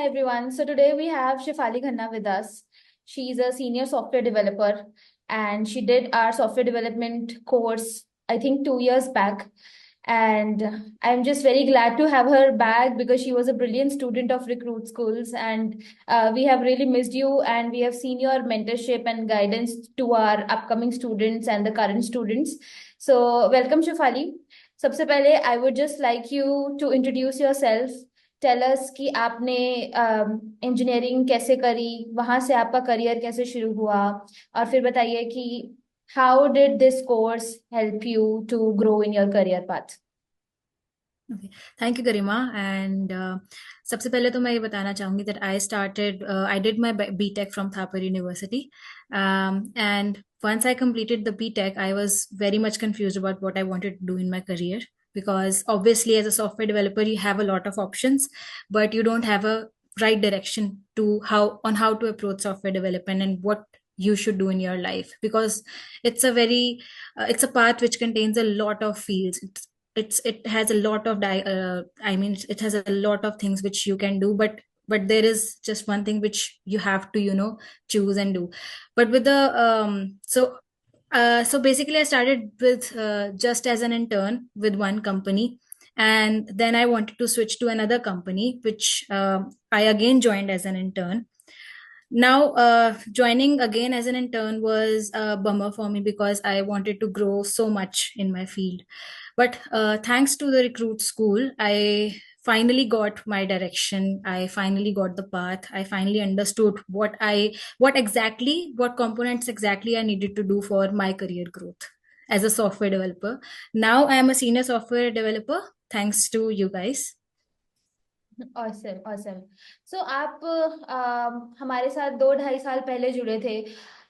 everyone. So today we have Shefali Khanna with us. She's a senior software developer and she did our software development course, I think 2 years back. And I'm just very glad to have her back because she was a brilliant student of Recruit Schools. And we have really missed you and we have seen your mentorship and guidance to our upcoming students and the current students. So welcome, Shefali. सबसे पहले I would just like you to introduce yourself. Tell us कि आपने engineering कैसे करी, वहां से आपका career कैसे शुरू हुआ, और फिर बताइए कि how did this course help you to grow in your career path. Okay. Thank you, Garima. And सबसे पहले तो मैं ये बताना चाहूंगी that I did my BTech from Thapar University. And once I completed the BTech, I was very much confused about what I wanted to do in my career because obviously as a software developer, you have a lot of options, but you don't have a right direction to how to approach software development and what you should do in your life because it's a path which contains a lot of fields. It has a lot of I mean it has a lot of things which you can do, but there is just one thing which you have to choose and do. But with the so basically I started with just as an intern with one company, and then I wanted to switch to another company which I again joined as an intern. Now joining again as an intern was a bummer for me because I wanted to grow so much in my field. But thanks to the Recruit School, I finally got my direction. I finally got the path. I finally understood what components exactly I needed to do for my career growth as a software developer. Now I am a senior software developer thanks to you guys. Awesome awesome. So आप हमारे साथ 2-2.5 साल पहले जुड़े थे.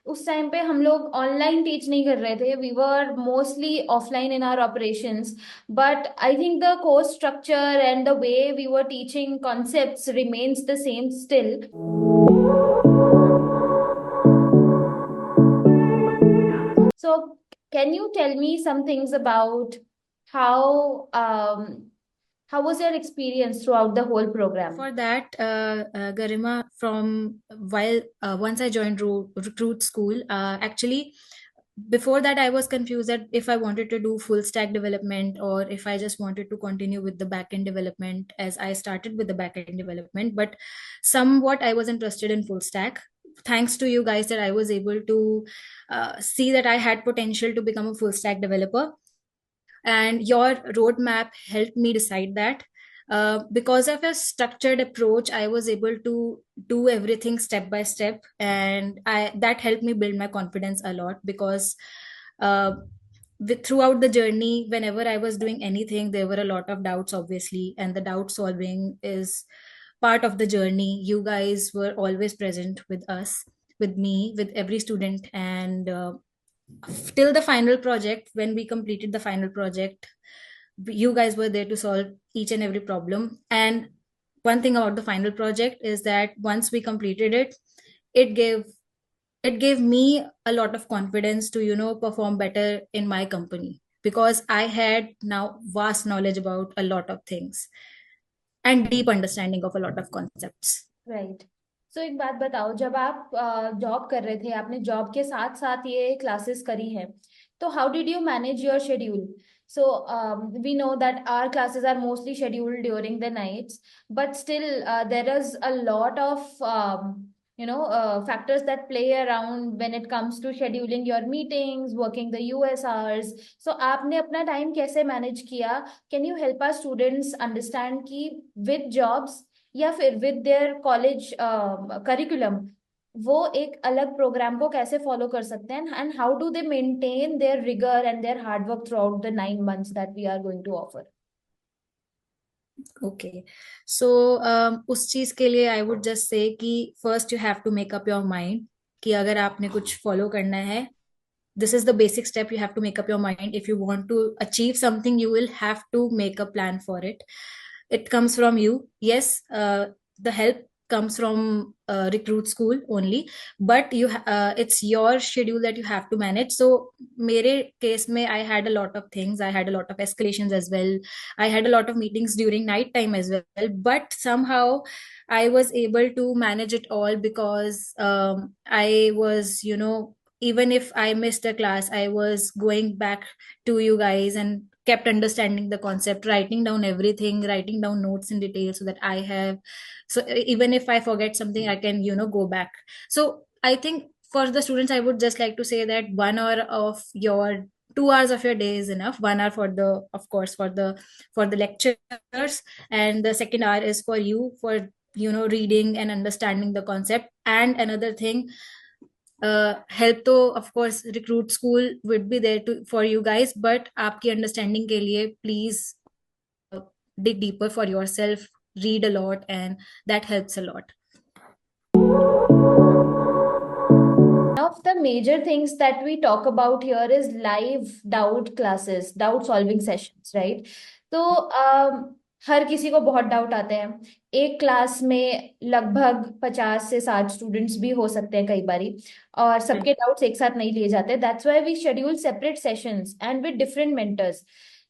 उस time पे हम लोग ऑनलाइन टीच नहीं कर रहे थे, we were mostly offline in our operations. But I think the course structure and the way we were teaching concepts remains the same still. So, can you tell me some things about how how was your experience throughout the whole program? For that, Garima, from while once I joined Recruit School, actually before that I was confused that if I wanted to do full stack development or if I just wanted to continue with the backend development, as I started with the backend development, but somewhat I was interested in full stack. Thanks to you guys that I was able to see that I had potential to become a full stack developer, and your roadmap helped me decide that. Because of a structured approach, I was able to do everything step by step, and that helped me build my confidence a lot because uh, throughout the journey, whenever I was doing anything, there were a lot of doubts, obviously, and the doubt solving is part of the journey. You guys were always present with us, with me, with every student, and till the final project. When we completed the final project, you guys were there to solve each and every problem. And one thing about the final project is that once we completed it, it gave it gave me a lot of confidence to perform better in my company because I had now vast knowledge about a lot of things and deep understanding of a lot of concepts. Right. So एक बात बताओ, जब आप job कर रहे थे, आपने job के साथ साथ ये क्लासेस करी हैं, तो how did you manage your schedule? So we know that our classes are mostly scheduled during the nights, but still there is a lot of factors that play around when it comes to scheduling your meetings, working the US hours. So आपने अपना time कैसे manage किया? Can you help our students understand कि with jobs या फिर with their college curriculum वो एक अलग प्रोग्राम को कैसे फॉलो कर सकते हैं, and how do they maintain their rigour and their hard work throughout the 9 months that we are going to offer? Okay, so उस चीज के लिए आई वुड जस्ट से कि first you have to make up your mind कि अगर आपने कुछ follow करना है, this is the basic step. You have to make up your mind. If you want to achieve something, you will have to make a plan for it. It comes from you. Yes, the help comes from recruit school only, but it's your schedule that you have to manage. So mere case mein, I had a lot of things, I had a lot of escalations as well, I had a lot of meetings during night time as well, but somehow I was able to manage it all because I was, even if I missed a class, I was going back to you guys and kept understanding the concept, writing down everything, writing down notes in detail so that I have, so even if I forget something, I can, go back. So I think for the students, I would just like to say that 1 hour of your 2 hours of your day is enough. 1 hour for the, of course, for the lectures, and the second hour is for you, for reading and understanding the concept. And another thing, help to of course recruit school would be there to for you guys, but आपकी understanding के लिए please dig deeper for yourself, read a lot, and that helps a lot. One of the major things that we talk about here is live doubt classes, doubt solving sessions, right? तो हर किसी को बहुत doubt आते हैं। एक class में लगभग 50 से 60 स्टूडेंट्स भी हो सकते हैं कई बारी, और सबके डाउट्स एक साथ नहीं लिए जाते। That's why we schedule separate sessions and with different mentors.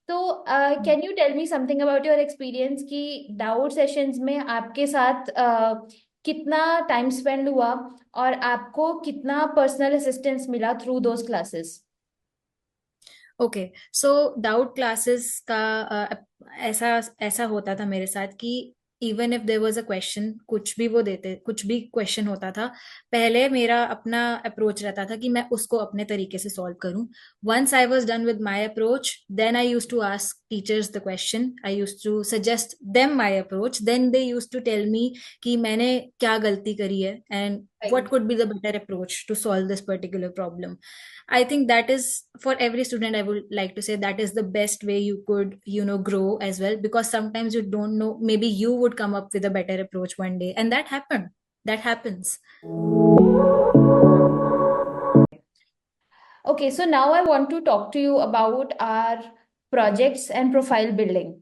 तो can you tell me something about your experience कि डाउट सेशंस में आपके साथ कितना टाइम स्पेंड हुआ और आपको कितना पर्सनल असिस्टेंस मिला through those classes? Okay, so doubt classes का ऐसा ऐसा होता था मेरे साथ कि even if there was a question, कुछ भी क्वेश्चन होता था, पहले मेरा अपना अप्रोच रहता था कि मैं उसको अपने तरीके से सॉल्व करूं। Once I was done with my approach, then I used to ask teachers the question, I used to suggest them my approach, then they used to tell me कि मैंने क्या गलती करी है and what could be the better approach to solve this particular problem. I think that is, for every student, I would like to say that is the best way you could, grow as well, because sometimes you don't know, maybe you would come up with a better approach one day, and that happens. Okay, so now I want to talk to you about our projects and profile building.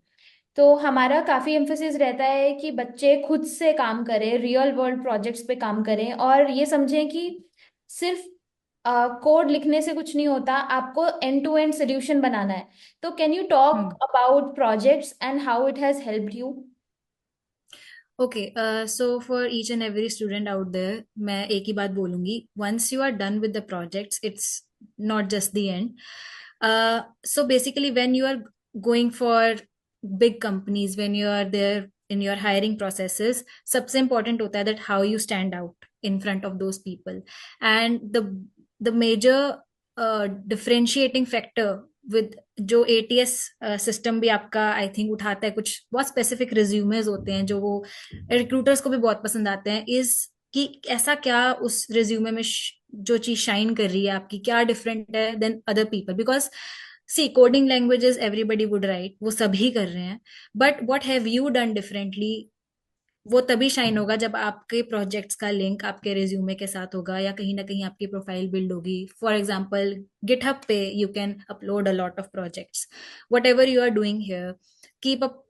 तो हमारा काफी emphasis रहता है कि बच्चे खुद से काम करें, रियल वर्ल्ड प्रोजेक्ट्स पे काम करें, और ये समझें कि सिर्फ कोड लिखने से कुछ नहीं होता, आपको एंड टू एंड सोल्यूशन बनाना है। तो can you talk about projects and how it has helped you? Okay, so for each and every student out there, मैं एक ही बात बोलूंगी, once you are done with the projects, it's not just the end. So basically, when you are going for big companies, when you are there in your hiring processes, सबसे important होता है that how you stand out in front of those people, and the major differentiating factor with जो ATS system भी आपका I think उठाता है, कुछ बहुत स्पेसिफिक रिज्यूमेज होते हैं जो वो रिक्रूटर्स को भी बहुत पसंद आते हैं, इज कि ऐसा क्या उस रिज्यूमे में जो चीज शाइन कर रही है आपकी, क्या डिफरेंट है than other people. Because C coding languages everybody would write, वो सभी कर रहे हैं, but what have you done differently, वो तभी शाइन होगा जब आपके प्रोजेक्ट्स का लिंक आपके रिज्यूमे के साथ होगा, या कहीं ना कहीं आपकी प्रोफाइल बिल्ड होगी। फॉर एग्जाम्पल गिटहब पे you can upload a lot of projects, whatever you are doing here, keep up.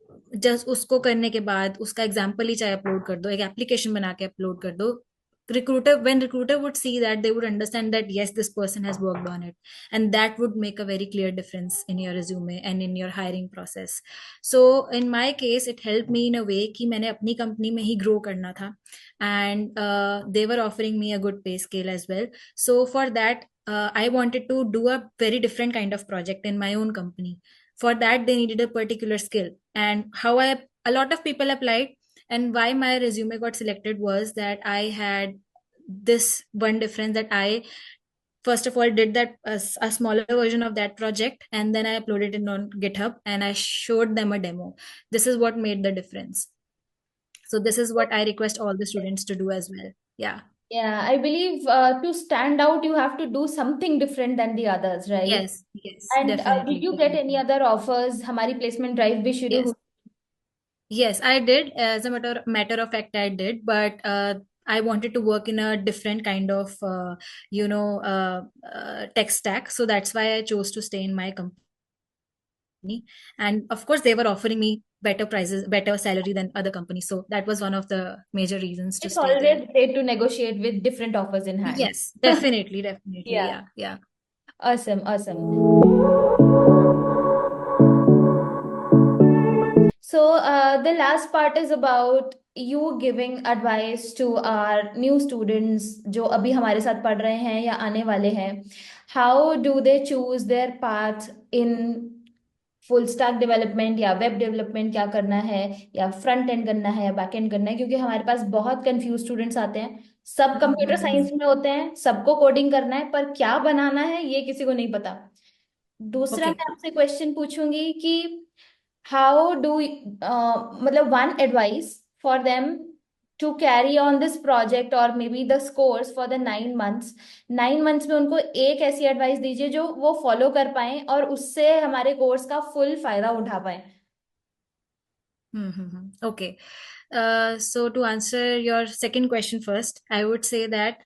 Just उसको करने के बाद उसका एग्जाम्पल ही चाहे अपलोड कर दो, एक एप्लीकेशन बना के अपलोड कर दो। When recruiter would see that, they would understand that yes, this person has worked on it, and that would make a very clear difference in your resume and in your hiring process. So in my case, it helped me in a way कि मैंने अपनी company में ही grow करना था, and they were offering me a good pay scale as well. So for that, I wanted to do a very different kind of project in my own company. For that, they needed a particular skill, and a lot of people applied, and why my resume got selected was that I had this one difference, that I first of all did that a smaller version of that project, and then I uploaded it on GitHub and I showed them a demo. This is what made the difference. So this is what I request all the students to do as well. Yeah. Yeah, I believe to stand out, you have to do something different than the others, right? Yes, And did definitely, you get any definitely. other offers? हमारी placement drive भी शुरू Yes. हुई? Yes, I did. As a matter of fact, I did. But I wanted to work in a different kind of, tech stack. So that's why I chose to stay in my company. and of course they were offering me better prices, better salary than other companies, so that was one of the major reasons to It's stay there. always great to negotiate with different offers in hand. Yes, definitely, Yeah. yeah. Awesome, awesome. So, the last part is about you giving advice to our new students जो अभी हमारे साथ पढ़ रहे हैं या आने वाले हैं. How do they choose their path in full stack development या वेब डेवलपमेंट क्या करना है, या फ्रंट एंड करना है या बैक एंड करना है? क्योंकि हमारे पास बहुत कंफ्यूज स्टूडेंट्स आते हैं. सब कंप्यूटर साइंस में होते हैं, सबको कोडिंग करना है, पर क्या बनाना है ये किसी को नहीं पता. दूसरा Okay. मैं आपसे क्वेश्चन पूछूंगी कि हाउ डू मतलब one advice for them to carry on this project और maybe the course for the 9 months. 9 months में उनको एक ऐसी एडवाइस दीजिए जो वो फॉलो कर पाए और उससे हमारे कोर्स का फुल फायदा उठा पाए. Okay. So to answer your second question first, I would say that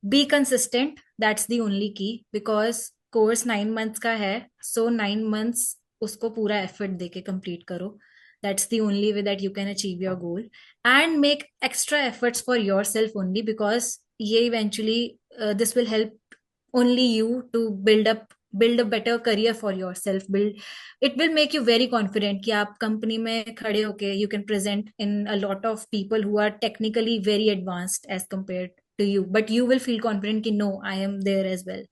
be consistent. That's the only key because course 9 months का है. So 9 months उसको पूरा effort देके complete करो. That's the only way that you can achieve your goal and make extra efforts for yourself only because ये eventually this will help only you to build a better career for yourself. It will make you very confident कि आप company में खड़े होके you can present in a lot of people who are technically very advanced as compared to you, but you will feel confident कि no, I am there as well.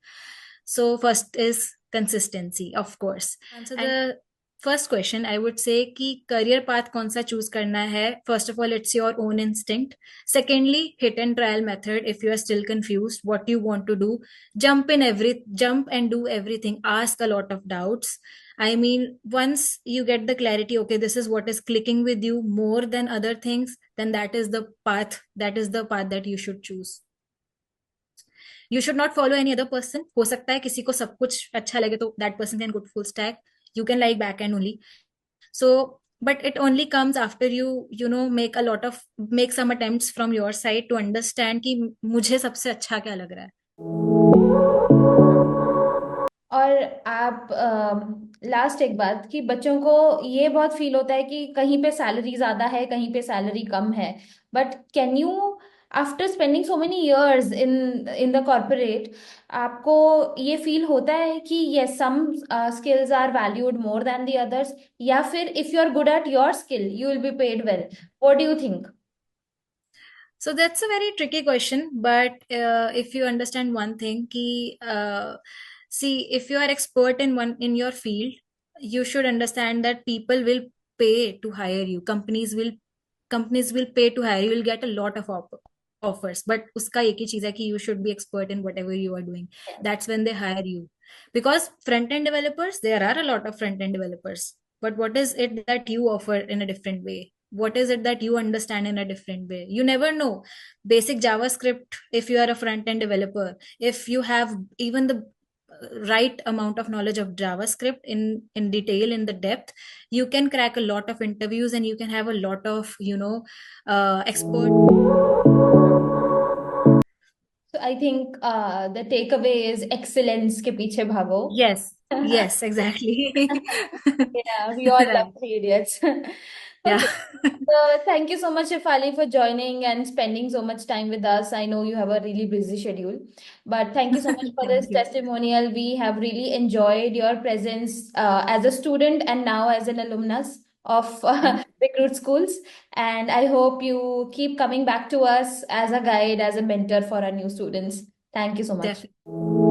So first is consistency, of course. Answer the first question, I would say कि career path कौन सा choose करना है. First of all, it's your own instinct. Secondly, hit and trial method. If you are still confused what you want to do, jump and do everything. Ask a lot of doubts. I mean, once you get the clarity, okay, this is what is clicking with you more than other things, then that is the path that you should choose. You should not follow any other person. हो सकता है किसी को सब कुछ अच्छा लगे तो that person can go full stack. You can like back end only. So but it only comes after you know make some attempts from your side to understand कि मुझे सबसे अच्छा क्या लग रहा है. और आप लास्ट एक बात कि बच्चों को ये बहुत फील होता है कि कहीं पे सैलरी ज्यादा है, कहीं पे सैलरी कम है. But can you, after spending so many years in in the corporate, आपको ये फील होता है कि yes some skills are valued more than the others, या फिर if you are good at your skill you will be paid well? What do you think? So that's a very tricky question, but if you understand one thing, see, if you are expert in your field, you should understand that people will pay to hire you. Companies will pay to hire you. You will get a lot of offers, but uska एक ही चीज है कि you should be expert in whatever you are doing. That's when they hire you. Because front end developers, there are a lot of front end developers, but what is it that you offer in a different way? What is it that you understand in a different way? You never know. Basic JavaScript, if you are a front end developer, if you have even the right amount of knowledge of JavaScript in detail, in the depth, you can crack a lot of interviews and you can have a lot of expert. So I think the takeaway is excellence के पीछे भागो. Yes, exactly. Yeah, we all love Right. Three Idiots. Yeah. Okay. So thank you so much, Shefali, for joining and spending so much time with us. I know you have a really busy schedule, but thank you so much for this Thank you. testimonial. We have really enjoyed your presence as a student and now as an alumnus of Recruit Schools. And I hope you keep coming back to us as a guide, as a mentor for our new students. Thank you so much. Definitely.